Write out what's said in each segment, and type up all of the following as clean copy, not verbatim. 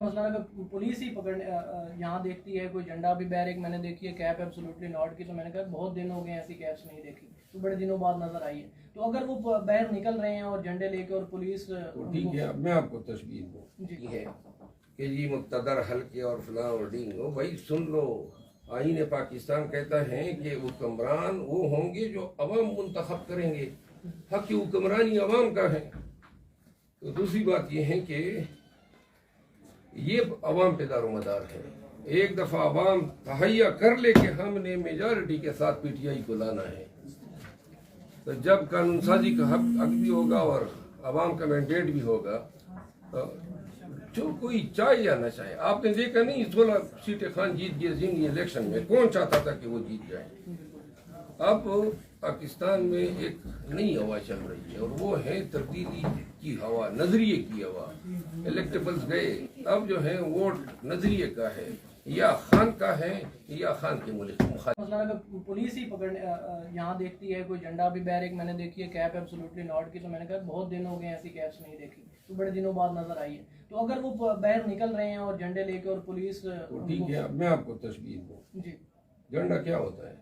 मसला अगर पुलिस ही पकड़ यहाँ देखती है कोई झंडा भी बैरिक मैंने देखी है कैप एब्सोल्युटली नॉट की, तो मैंने कहा बहुत दिन हो गए ऐसी कैप्स नहीं देखी, तो बड़े दिनों बाद नजर आई है। तो अगर वो बाहर निकल रहे हैं और झंडे लेके और पुलिस तो ठीक है, अब मैं आपको तशबीह दूँ जी है कि जी मुक्तदर हल्के और फलां और डींग हो, भाई सुन लो, आईन पाकिस्तान कहता है कि हुक्मरान वो होंगे जो अवाम मुंतखब करेंगे। हक की हुक्मरानी अवाम का है। तो दूसरी बात यह है कि ये अवाम पे दारोमदार है। एक दफा अवाम तहैया कर ले कि हमने मेजॉरिटी के साथ पीटीआई को लाना है, तो जब कानून साजी का हक भी होगा और अवाम का मैंडेट भी होगा, तो जो कोई चाहे या न चाहे, आपने देखा नहीं 16 सीटें खान जीत गए जिमनी इलेक्शन में, कौन चाहता था कि वो जीत जाए। अब पाकिस्तान में एक नई हवा चल रही है और वो है तब्दीली की हवा, नजरिए की हवा। इलेक्टेबल्स गए, अब जो है वोट नजरिए का है, या खान का है या खान के मुल्क। मसला अगर पुलिस ही पकड़ यहाँ देखती है कोई झंडा भी बैरिक मैंने देखी है कैप एब्सोल्युटली नॉट की, तो मैंने कहा बहुत दिन हो गए ऐसी कैप्स नहीं देखी, तो बड़े दिनों बाद नजर आई है। तो अगर वो बाहर निकल रहे हैं और झंडे लेके और पुलिस तो ठीक है, अब मैं आपको तशबीह दूँ जी। झंडा क्या होता है?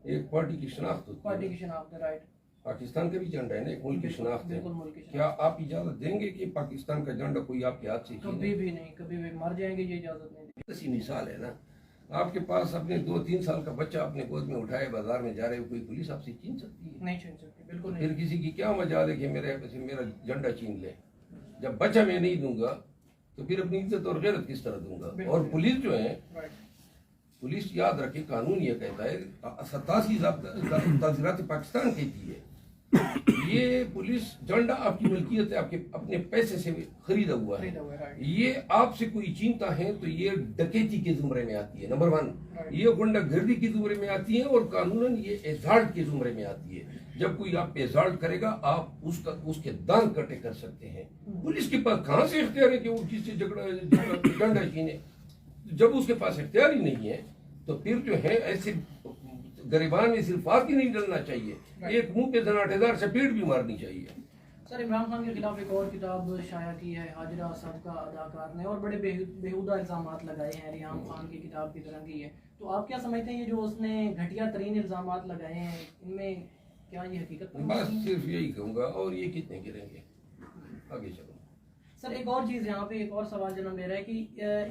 एक पार्टी की शनाख्त होती है। पार्टी की शनाख्त है, राइट। पाकिस्तान का भी झंडा है ना, एक मुल्क की शनाख्त है। क्या क्या आप इजाजत देंगे कि पाकिस्तान का झंडा कोई आपके हाथ से? कभी भी नहीं, कभी भी मर जाएंगे ये इजाजत नहीं। ऐसी मिसाल है ना, आपके पास अपने 2-3 साल का बच्चा अपने गोद में उठाए बाजार में जा रहे हो, कोई पुलिस आपसे छीन सकती है? नहीं छीन सकती, बिल्कुल नहीं। फिर किसी की क्या मजाल है कि मेरा झंडा छीन ले? जब बच्चा मैं नहीं दूंगा तो फिर अपनी इज्जत और गैरत किस तरह दूंगा? और पुलिस जो है, पुलिस याद रखे, कानून ये कहता है, 87 ताज़ीरात पाकिस्तान कहती है, ये पुलिस झंडा आपकी मलकियत है, आपके अपने पैसे से खरीदा हुआ है। ये आपसे कोई छीनता है तो ये डकैती के जुमरे में आती है, नंबर 1। ये गुंडागर्दी के जुमरे में आती है और कानूनन ये एजाल्ट के जुमरे में आती है। जब कोई आप पे एजाल्ट करेगा, आप उसके दांत कटे कर सकते हैं। पुलिस के पास कहाँ से इख्तियार है कि वो किसी झंडा छीने? जब उसके पास इख्तियार ही नहीं है तो फिर जो है ऐसे गरीबान में सिर्फ आग ही नहीं डलना चाहिए, एक मुंह पे धनाटेदार चपेट भी मारनी चाहिए। सर, इमरान खान के खिलाफ एक और किताब शाया की है हाजिरा सबका अदाकार ने, और बड़े बेहुदा इल्जामात लगाए हैं, रियाम खान की किताब की तरह की है। तो आप क्या समझते हैं ये जो उसने घटिया तरीन इल्जामात लगाए हैं, इनमें क्या ये हकीकत? बस सिर्फ यही कहूँगा, और ये कितने गिरेंगे? आगे चलो सर। एक और चीज़ यहाँ पे, एक और सवाल जन्म ले रहा है कि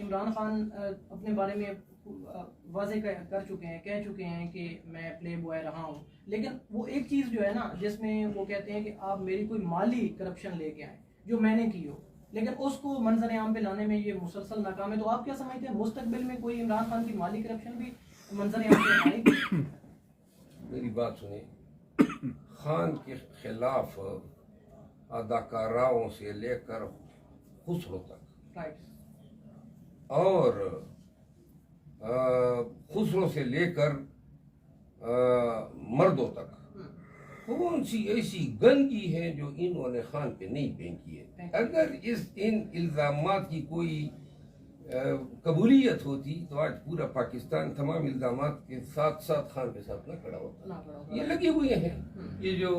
इमरान खान अपने बारे में वाज़ेह कर चुके हैं, कह चुके हैं कि मैं प्ले बॉय रहा हूँ, लेकिन वो एक चीज़ जो है ना जिसमें वो कहते हैं कि आप मेरी कोई माली करप्शन लेके आए जो मैंने की हो, लेकिन उसको मंजर आम पे लाने में ये मुसलसल नाकाम है। तो आप क्या समझते हैं मुस्तकबिल में कोई इमरान खान की माली करप्शन भी मंजर आम पे आएगी? मेरी बात सुने, खान के खिलाफ अदाकाराओं से लेकर खुसरो तक और खुसरो से लेकर मर्दों तक कौन सी ऐसी गंदगी है जो इन्होंने खान पे नहीं फेंकी है? अगर इन इल्जामात की कोई कबूलियत होती तो आज पूरा पाकिस्तान तमाम इल्जामात के साथ साथ खान के साथ न खड़ा होता। ये लगे हुए हैं, ये जो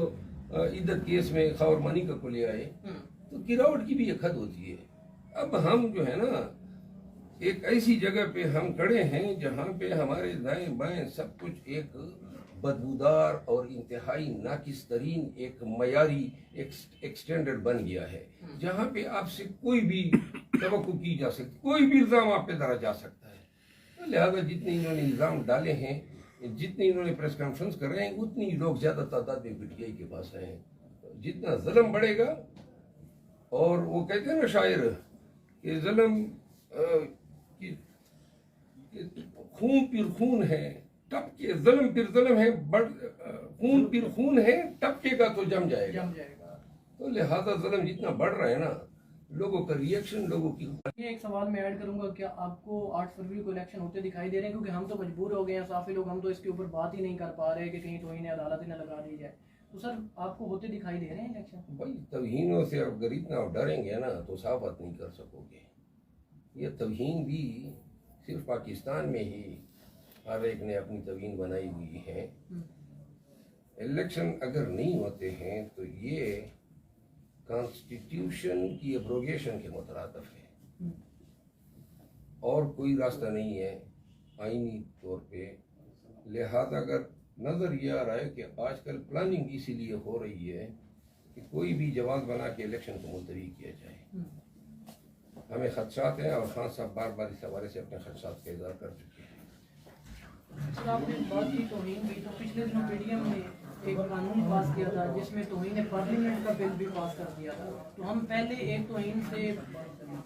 इद्दत केस में खबर मनी को ले आए, तो गिरावट की भी एक हद होती है। अब हम जो है ना, एक ऐसी जगह पे हम खड़े हैं जहाँ पे हमारे दाएं बाएं सब कुछ एक बदबूदार और इंतहाई नाकिस तरीन एक मयारी एक स्टैंडर्ड बन गया है, जहाँ पे आपसे कोई भी तवक्को की जा सकती, कोई भी इल्ज़ाम आप पे धरा जा सकता है। तो लिहाजा जितने इन्होंने इल्ज़ाम डाले हैं, जितने इन्होंने प्रेस कॉन्फ्रेंस कर रहे हैं, उतनी लोग ज़्यादा तादाद में पीटीआई के पास आए हैं। जितना जुल्म बढ़ेगा, और वो कहते हैं ना शायर कि जुल्म खून फिर खून है टपके, जुल्म फिर जुल्म है, खून फिर खून है, टपकेगा तो जम जाएगा। तो लिहाजा जुल्म जितना बढ़ रहा है ना, लोगों का रिएक्शन, लोगों की। ये एक सवाल मैं ऐड करूंगा, क्या आपको 8 फरवरी को इलेक्शन होते दिखाई दे रहे हैं? क्योंकि हम तो मजबूर हो गए हैं, साफी लोग, हम तो इसके ऊपर बात ही नहीं कर पा रहे कि कहीं तौहीन अदालत ही न लगा दी जाए। तो सर, आपको होते दिखाई दे रहे हैं इलेक्शन? भाई तौहीनों से अगर इतना डरेंगे ना तो साफत नहीं कर सकोगे। ये तौहीन भी सिर्फ पाकिस्तान में ही हर एक ने अपनी तौहीन बनाई हुई है। इलेक्शन अगर नहीं होते हैं तो ये कॉन्स्टिट्यूशन की एब्रोगेशन के मुतरादिफ है। और कोई रास्ता नहीं है आईनी तौर पे। लिहाजा अगर नज़र ये आ रहा है कि आजकल प्लानिंग इसीलिए हो रही है कि कोई भी जवाब बना के इलेक्शन को मुलतवी किया जाए। हमें खदशात हैं और खान साहब बार बार इस हवाले से अपने खदशात का इज़हार कर चुके हैं। सर आपने बात की तौहीन की, तो पिछले दिनों पीडीएम ने एक कानून पास किया था जिसमें तौहीन पार्लियामेंट का बिल भी पास कर दिया था। तो हम पहले एक तौहीन से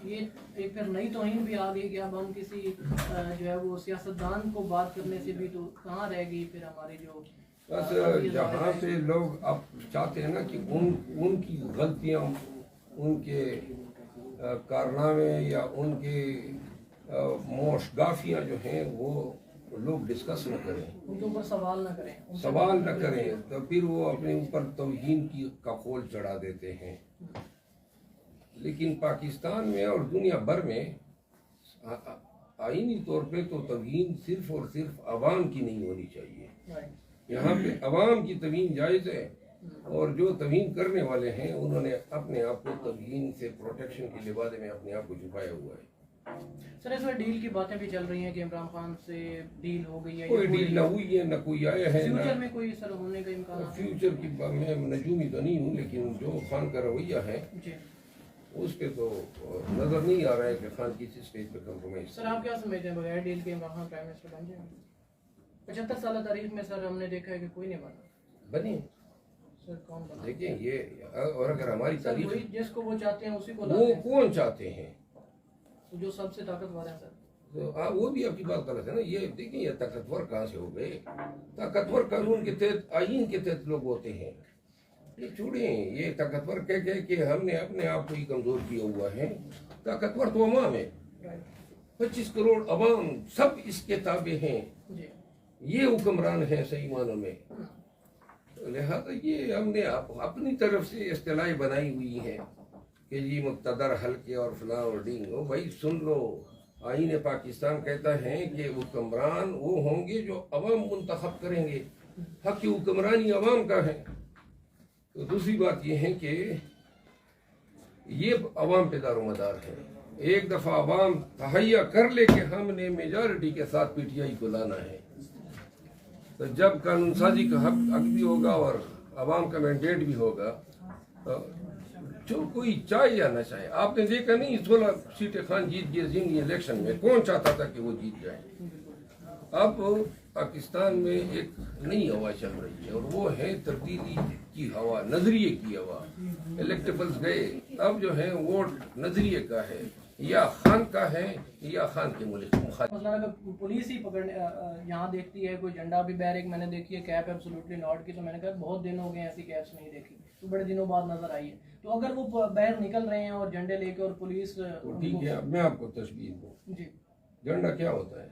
ये एक फिर नई तौहीन भी आ गई कि अब हम किसी जो है वो सियासतदान को बात करने से भी तो कहाँ रह गई फिर हमारी जो बस जहाँ पे लोग अब चाहते हैं ना कि उनकी गलतियाँ, उनके कारनामे या उनके मोशगाफियाँ जो हैं वो लोग डिस्कस न करें, उनके ऊपर सवाल न करें, तो फिर वो अपने ऊपर तौहीन की का खोल चढ़ा देते हैं। लेकिन पाकिस्तान में और दुनिया भर में आईनी तौर पे तो तौहीन सिर्फ और सिर्फ अवाम की नहीं होनी चाहिए। यहाँ पे अवाम की तौहीन जायज़ है और जो तौहीन करने वाले हैं उन्होंने अपने आप को तौहीन से प्रोटेक्शन के लिबादे में अपने आप को छुपाया हुआ है। सर इसमें डील की बातें भी चल रही हैं कि इमरान खान से डील हो गई है, कोई डील ना हुई है, ना कोई आया है। फ्यूचर में कोई सर होने का इम्कान? फ्यूचर की मैं नजूमी तो नहीं हूँ, लेकिन जो खान का रवैया है उस पे तो नजर नहीं आ रहा है कि खान किसी स्टेज पे कम्प्रोमाइज। सर आप क्या समझते हैं बगैर डील के इमरान खान प्राइम मिनिस्टर बन जाएंगे? 75 साल तारीख में सर हमने देखा है कि कोई नहीं बने। सर कौन बना? देखिए ये, और अगर हमारी तारीख जिसको वो चाहते हैं उसी को वो कौन चाहते हैं, जो सबसे ताकतवर है सर। तो वो भी आपकी बात गलत है ना। ये देखिए ये ताकतवर कहाँ से हो गए? ताकतवर कानून के तहत, आईन के तहत लोग होते हैं। ये छोड़े, ये ताकतवर कह के कि हमने अपने आप को ही कमजोर किया हुआ है। ताकतवर तो अवाम है, 25 करोड़ अवाम सब इसके ताबे हैं। ये हुक्मरान है सही मानों में। लिहाजा ये हमने अपनी तरफ से इस्तिलाह बनाई हुई है कि जी मुक्तदर हल्के और फलां और डींग। ओ भाई सुन लो, आईन पाकिस्तान कहता है कि हुक्मरान वो होंगे जो अवाम मुंतखब करेंगे। हक की हुक्मरानी अवाम का है। तो दूसरी बात यह है कि ये अवाम पे दारोमदार है। एक दफ़ा अवाम तहैया कर ले कि हमने मेजॉरिटी के साथ पीटीआई को लाना है, तो जब कानून साजी का हक भी होगा और अवाम का मैंडेट भी होगा, तो जो कोई चाहे या न चाहे। आपने देखा नहीं 16 सीटें खान जीत गए जिन इलेक्शन में, कौन चाहता था कि वो जीत जाए? अब पाकिस्तान में एक नई हवा चल रही है और वो है तब्दीली की हवा, नजरिए की हवा। इलेक्टेबल्स गए, अब जो है वोट नजरिए का है, या खान का है या खान के मुल्क। मतलब अगर पुलिस ही पकड़ने यहाँ देखती है कोई झंडा भी बैरिक मैंने देखी है, कैप एब्सोल्युटली नॉट की, तो मैंने कहा बहुत दिन हो गए ऐसी कैप्स नहीं देखी, तो बड़े दिनों बाद नजर आई है। तो अगर वो बाहर निकल रहे हैं और झंडे लेके और पुलिस, तो ठीक है, अब मैं आपको तशबीह दूं। जी झंडा क्या होता है?